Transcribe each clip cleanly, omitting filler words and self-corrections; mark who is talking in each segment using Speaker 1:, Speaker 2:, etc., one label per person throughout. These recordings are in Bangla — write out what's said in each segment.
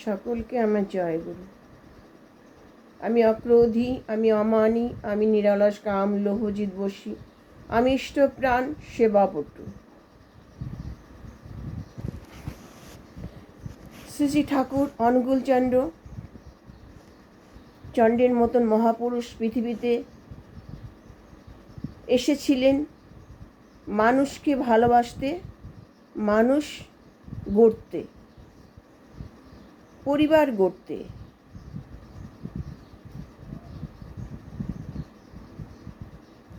Speaker 1: সকলকে আমার জয়গুরু। আমি অক্রোধী, আমি অমানী, আমি নিরলস কাম লোহজিৎ বশী, আমি ইষ্টপ্রাণ সেবাপটু। শ্রী শ্রী ঠাকুর অনুকূলচন্দ্র চণ্ডের মতন মহাপুরুষ পৃথিবীতে এসেছিলেন মানুষকে ভালোবাসতে, মানুষ গড়তে, পরিবার গড়তে।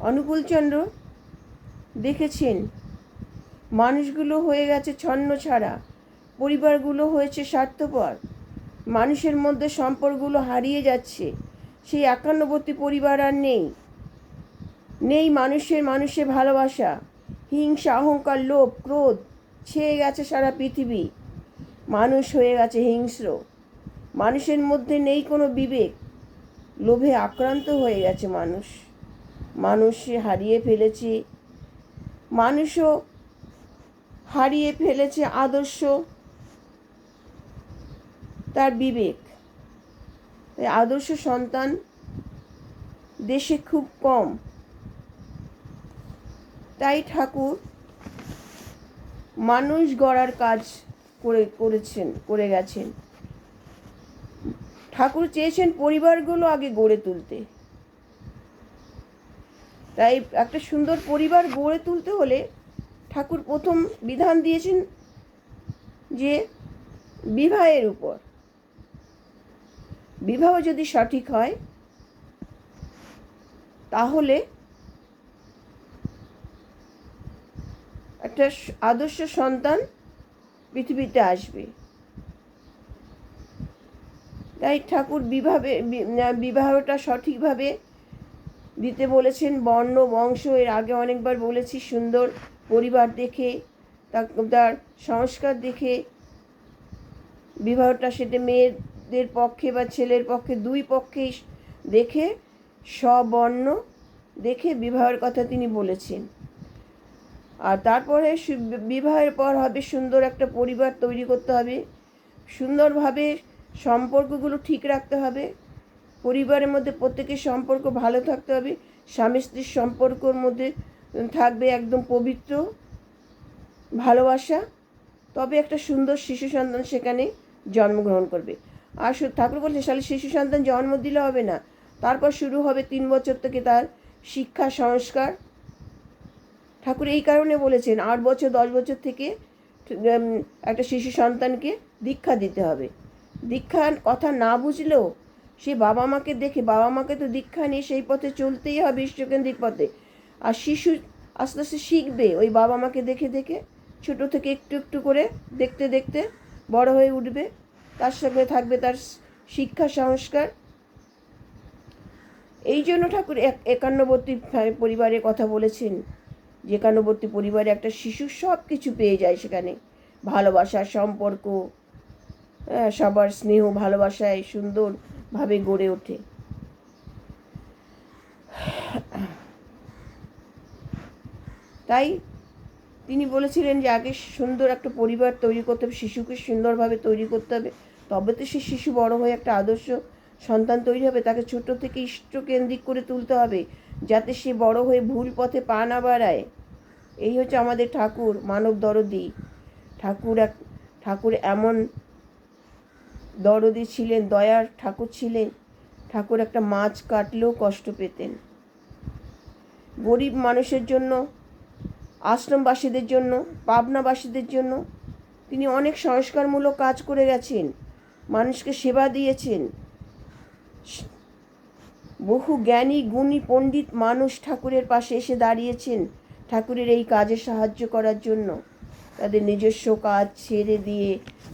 Speaker 1: অনুকূলচন্দ্র দেখেছেন মানুষগুলো হয়ে গেছে ছন্নছাড়া, পরিবারগুলো হয়েছে স্বার্থপর, মানুষের মধ্যে সম্পর্কগুলো হারিয়ে যাচ্ছে। সেই একান্নবর্তী পরিবার আর নেই। নেই মানুষের ভালোবাসা। হিংসা, অহংকার, লোভ, ক্রোধ ছেয়ে গেছে সারা পৃথিবী। মানুষ হয়ে গেছে হিংস্র। মানুষের মধ্যে নেই কোনো বিবেক। লোভে আক্রান্ত হয়ে গেছে মানুষ হারিয়ে ফেলেছে। মানুষও হারিয়ে ফেলেছে আদর্শ, তার বিবেক। তাই আদর্শ সন্তান দেশে খুব কম। তাই ঠাকুর মানুষ গড়ার কাজ করে গেছেন। ঠাকুর চেয়েছেন পরিবারগুলো আগে গড়ে তুলতে। তাই একটা সুন্দর পরিবার গড়ে তুলতে হলে ঠাকুর প্রথম বিধান দিয়েছেন যে বিবাহের উপর। বিবাহ যদি সঠিক হয় তাহলে একটা আদর্শ সন্তান পৃথিবীতে আসবে। তাই ঠাকুর বিবাহটা সঠিকভাবে দিতে বলেছেন। বর্ণ বংশ এর আগে অনেকবার বলেছি, সুন্দর পরিবার দেখে, তার সংস্কার দেখে বিবাহটা, সেটা মেয়েদের পক্ষে বা ছেলের পক্ষে, দুই পক্ষেই দেখে, স্ববর্ণ দেখে বিবাহের কথা তিনি বলেছেন। আর তারপরে বিবাহের পর হবে সুন্দর একটা পরিবার তৈরি করতে হবে, সুন্দরভাবে সম্পর্কগুলো ঠিক রাখতে হবে। পরিবারের মধ্যে প্রত্যেকের সম্পর্ক ভালো থাকতে হবে। স্বামী স্ত্রীর সম্পর্কর মধ্যে থাকবে একদম পবিত্র ভালোবাসা। তবে একটা সুন্দর শিশু সন্তান সেখানে জন্মগ্রহণ করবে। আর ঠাকুর বলছেন শালি শিশু সন্তান জন্ম দিলে হবে না, তারপর শুরু হবে 3 বছর থেকে তার শিক্ষা সংস্কার। ঠাকুর এই কারণে বলেছেন 8 বছর 10 বছর থেকে একটা শিশু সন্তানকে দীক্ষা দিতে হবে। দীক্ষার কথা না বুঝলেও সে বাবা মাকে দেখে, বাবা মাকে তো দীক্ষা নিয়ে সেই পথে চলতেই হবে, ঈশ্বরকেন্দ্রিক পথে। আর শিশু আস্তে আস্তে শিখবে ওই বাবা মাকে দেখে দেখে, ছোটো থেকে একটু একটু করে দেখতে দেখতে বড় হয়ে উঠবে। তার সঙ্গে থাকবে তার শিক্ষা সংস্কার। এই জন্য ঠাকুর একান্নবর্তী পরিবারের কথা বলেছেন। যে একান্নবর্তী পরিবারে একটা শিশু সব কিছু পেয়ে যায় সেখানে। ভালোবাসা, সম্পর্ক, সবার স্নেহ ভালোবাসায় সুন্দরভাবে গড়ে ওঠে। তাই তিনি বলেছিলেন যে আগে সুন্দর একটা পরিবার তৈরি করতে হবে, শিশুকে সুন্দরভাবে তৈরি করতে হবে, তবে তো সে শিশু বড় হয়ে একটা আদর্শ সন্তান তৈরি হবে। তাকে ছোট থেকে ইষ্টকেন্দ্রিক করে তুলতে হবে, যাতে সে বড় হয়ে ভুল পথে পা না বাড়ায়। এই হচ্ছে আমাদের ঠাকুর, মানব দরদি। ঠাকুর এমন দরদি ছিলেন, দয়ার ঠাকুর ছিলেন। ঠাকুর একটা মাছ কাটলেও কষ্ট পেতেন। গরিব মানুষের জন্য, আশ্রমবাসীদের জন্য, পাবনাবাসীদের জন্য তিনি অনেক সংস্কারমূলক কাজ করে গেছেন। মানুষকে সেবা দিয়েছেন। বহু জ্ঞানী গুণী পণ্ডিত মানুষ ঠাকুরের পাশে এসে দাঁড়িয়েছেন ঠাকুরের এই কাজে সাহায্য করার জন্য। তাদের নিজস্ব কাজ ছেড়ে দিয়ে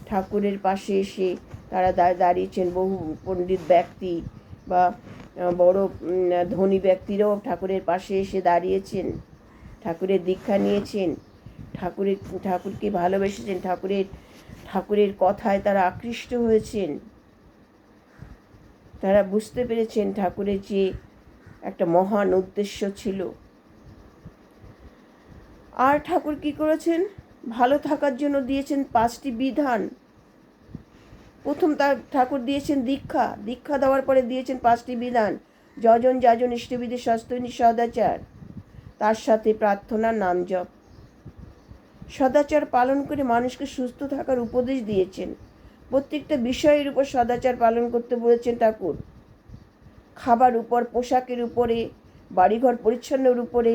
Speaker 1: ঠাকুরের পাশে এসে তারা দাঁড়িয়েছেন। বহু পণ্ডিত ব্যক্তি বা বড় ধনী ব্যক্তিরাও ঠাকুরের পাশে এসে দাঁড়িয়েছেন, ঠাকুরের দীক্ষা নিয়েছেন, ঠাকুরকে ভালোবেসেছেন, ঠাকুরের কথায় তারা আকৃষ্ট হয়েছেন। তারা বুঝতে পেরেছেন ঠাকুরের যে একটা মহান উদ্দেশ্য ছিল। আর ঠাকুর কি করেছেন? ভালো থাকার জন্য দিয়েছেন 5টি বিধান। প্রথম তার ঠাকুর দিয়েছেন দীক্ষা, দীক্ষা দেওয়ার পরে দিয়েছেন 5টি বিধান: যজন যাজন ইষ্টবিধি সস্তৈনী সদাচার, তার সাথে প্রার্থনা, নাম জপ। সদাচার পালন করে মানুষকে সুস্থ থাকার উপদেশ দিয়েছেন। প্রত্যেকটা বিষয়ের উপর সদাচার পালন করতে বলেছেন ঠাকুর। খাবার উপর, পোশাকের উপরে, বাড়িঘর পরিচ্ছন্নের উপরে,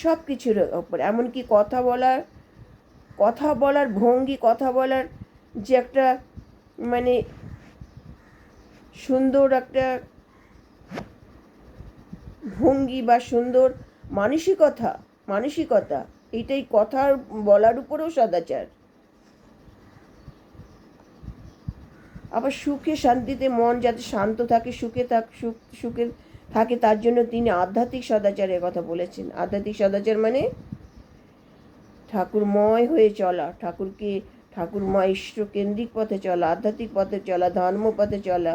Speaker 1: সব কিছুর উপরে, এমনকি কথা বলার ভঙ্গি, কথা বলার যে একটা মানে সুন্দর একটা ভঙ্গি বা সুন্দর মানসিকতা, এটাই কথা বলার উপরেও সদাচার। আবার সুখে শান্তিতে মন যাতে শান্ত থাকে, সুখে থাকে, তার জন্য তিনি আধ্যাত্মিক সদাচারের কথা বলেছেন। আধ্যাত্মিক সদাচার মানে ঠাকুরময় হয়ে চলা, ঠাকুরময় ঈশ্বর কেন্দ্রিক পথে চলা, আধ্যাত্মিক পথে চলা, ধর্ম পথে চলা।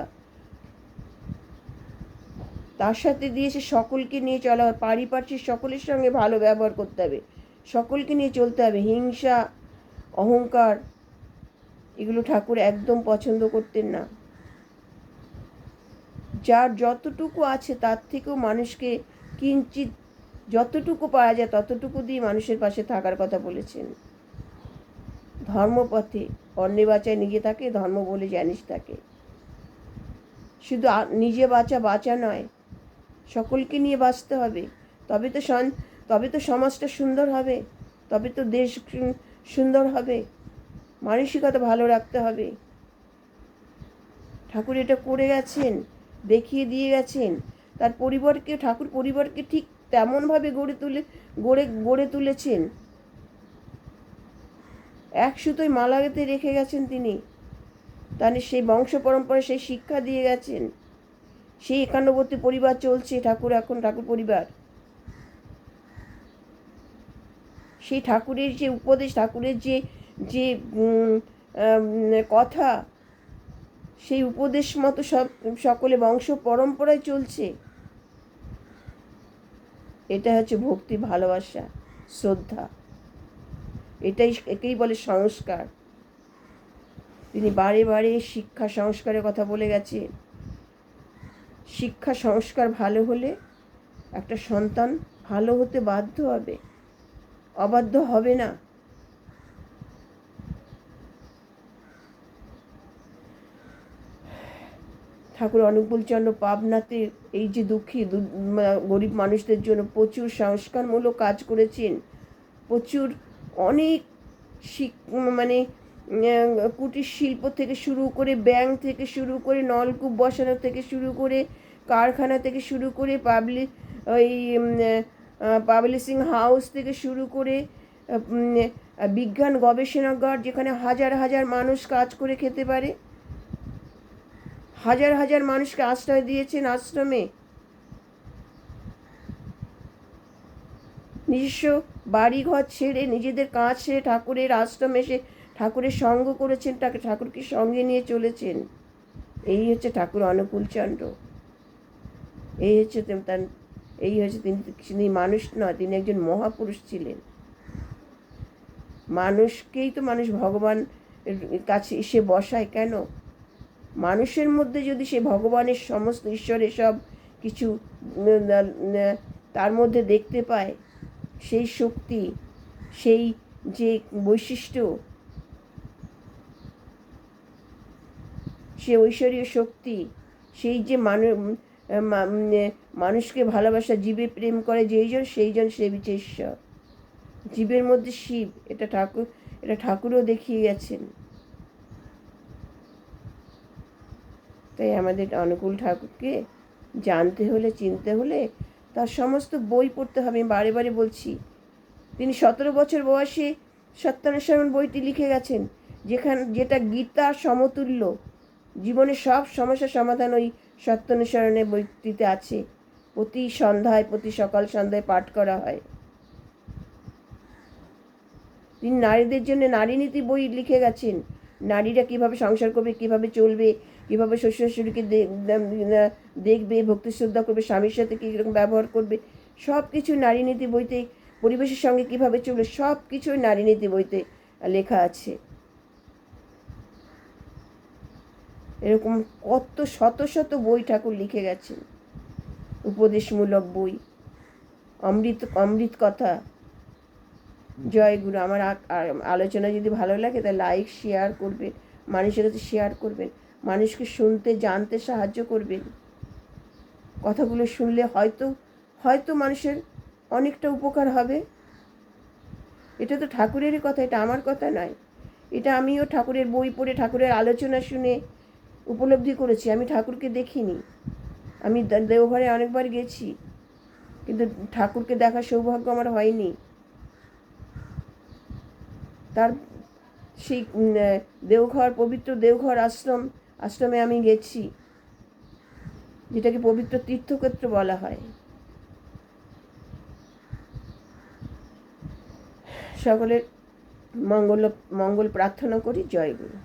Speaker 1: তার সাথে দিয়েছে সকলকে নিয়ে চলা, পারিপার্শ্বিক সকলের সঙ্গে ভালো ব্যবহার করতে হবে, সকলকে নিয়ে চলতে হবে। হিংসা, অহংকার, এগুলো ঠাকুর একদম পছন্দ করতেন না। যার যতটুকু আছে তার থেকেও মানুষকে কিঞ্চিত, যতটুকু পাওয়া যায় ততটুকু দিয়ে মানুষের পাশে থাকার কথা বলেছেন। ধর্মপথে অন্যে বাঁচায় নিজে থাকে, ধর্ম বলে জানিস থাকে। শুধু নিজে বাঁচা নয়, সকলকে নিয়ে বাঁচতে হবে, তবে তো সমাজটা সুন্দর হবে, তবে তো দেশ সুন্দর হবে। মানসিকতা ভালো রাখতে হবে। ঠাকুর এটা করে গেছেন, দেখিয়ে দিয়ে গেছেন। ঠাকুর পরিবারকে ঠিক তেমনভাবে গড়ে তুলেছেন। এক সুতোয় মালা গেঁথে রেখে গেছেন তিনি। তাহলে সেই বংশ পরম্পরায় সেই শিক্ষা দিয়ে গেছেন। সেই 91টি পরিবার চলছে ঠাকুর পরিবার। সেই ঠাকুরের যে উপদেশ, ঠাকুরের যে কথা, সেই উপদেশ মতো সকলে বংশ পরম্পরায় চলছে। এটা হচ্ছে ভক্তি, ভালোবাসা, শ্রদ্ধা। একেই বলে সংস্কার। তিনি বারে বারে শিক্ষা সংস্কারের কথা বলে গেছে। শিক্ষা সংস্কার ভালো হলে একটা সন্তান ভালো হতে বাধ্য হবে, অবাধ্য হবে না। ঠাকুর অনুকূলচন্দ্র পাবনাতে এই যে দুঃখী গরিব মানুষদের জন্য প্রচুর সংস্কারমূলক কাজ করেছেন। প্রচুর অনেক কুটির শিল্প থেকে শুরু করে, ব্যাংক থেকে শুরু করে, নলকূপ বসানো থেকে শুরু করে, কারখানা থেকে শুরু করে, পাবলিশিং হাউস থেকে শুরু করে, বিজ্ঞান গবেষণাগার, যেখানে হাজার হাজার মানুষ কাজ করে খেতে পারে। হাজার হাজার মানুষকে আশ্রয় দিয়েছেন আশ্রমে। নিজস্ব বাড়িঘর ছেড়ে, নিজেদের কাজ ছেড়ে ঠাকুরের আশ্রমে এসে ঠাকুরের সঙ্গ করেছেন, ঠাকুরকে সঙ্গে নিয়ে চলেছেন। এই হচ্ছে ঠাকুর অনুকূলচন্দ্র। তিনি মানুষ নয়, তিনি একজন মহাপুরুষ ছিলেন। মানুষকেই তো মানুষ ভগবান কাছে এসে বসায় কেন? মানুষের মধ্যে যদি সে ভগবানের সমস্ত, ঈশ্বরের সব কিছু তার মধ্যে দেখতে পায়, সেই শক্তি, সেই যে বৈশিষ্ট্য, সে ঐশ্বরীয় শক্তি, সেই যে মানুষকে ভালোবাসা, জীবে প্রেম করে যেইজন, সেইজন সেবিছে ঈশ্বর। জীবের মধ্যে শিব, এটা ঠাকুরও দেখিয়ে গেছেন। তাই আমাদের অনুকূল ঠাকুরকে জানতে হলে, চিনতে হলে তার সমস্ত বই পড়তে হবে। আমি বারে বারে বলছি, তিনি 17 বছর বয়সে সত্যানুসরণ বইটি লিখে গেছেন, যেটা গীতার সমতুল্য। জীবনের সব সমস্যার সমাধান ওই সত্যানুসরণের বইটিতে আছে। প্রতি সকাল সন্ধ্যায় পাঠ করা হয়। তিনি নারীদের জন্য নারীনীতি বই লিখে গেছেন। নারীরা কিভাবে সংসার করবে, কিভাবে চলবে, কিভাবে শ্বশুর শাশুড়িকে দেখবে, ভক্তি শ্রদ্ধা করবে, স্বামীর সাথে কীরকম ব্যবহার করবে, সব কিছু নারীনীতি বইতে, পরিবেশের সঙ্গে কিভাবে চলবে, সব কিছুই নারীনীতি বইতে লেখা আছে। এরকম কত শত শত বই ঠাকুর লিখে গেছেন, উপদেশমূলক বই, অমৃত অমৃত কথা। জয় গুরু। আমার আলোচনা যদি ভালো লাগে তাহলে লাইক শেয়ার করবেন, মানুষের কাছে শেয়ার করবেন, মানুষকে শুনতে জানতে সাহায্য করবেন। কথাগুলো শুনলে হয়তো হয়তো মানুষের অনেকটা উপকার হবে। এটা তো ঠাকুরেরই কথা, এটা আমার কথা নয়। এটা আমিও ঠাকুরের বই পড়ে ঠাকুরের আলোচনা শুনে উপলব্ধি করেছি। আমি ঠাকুরকে দেখিনি, আমি দেওঘরে অনেকবার গেছি, কিন্তু ঠাকুরকে দেখার সৌভাগ্য আমার হয়নি। তার সেই দেওঘর, পবিত্র দেওঘর আশ্রমে আমি গেছি, যেটাকে পবিত্র তীর্থক্ষেত্র বলা হয়। সকলের মঙ্গল প্রার্থনা করি। জয় গুরু।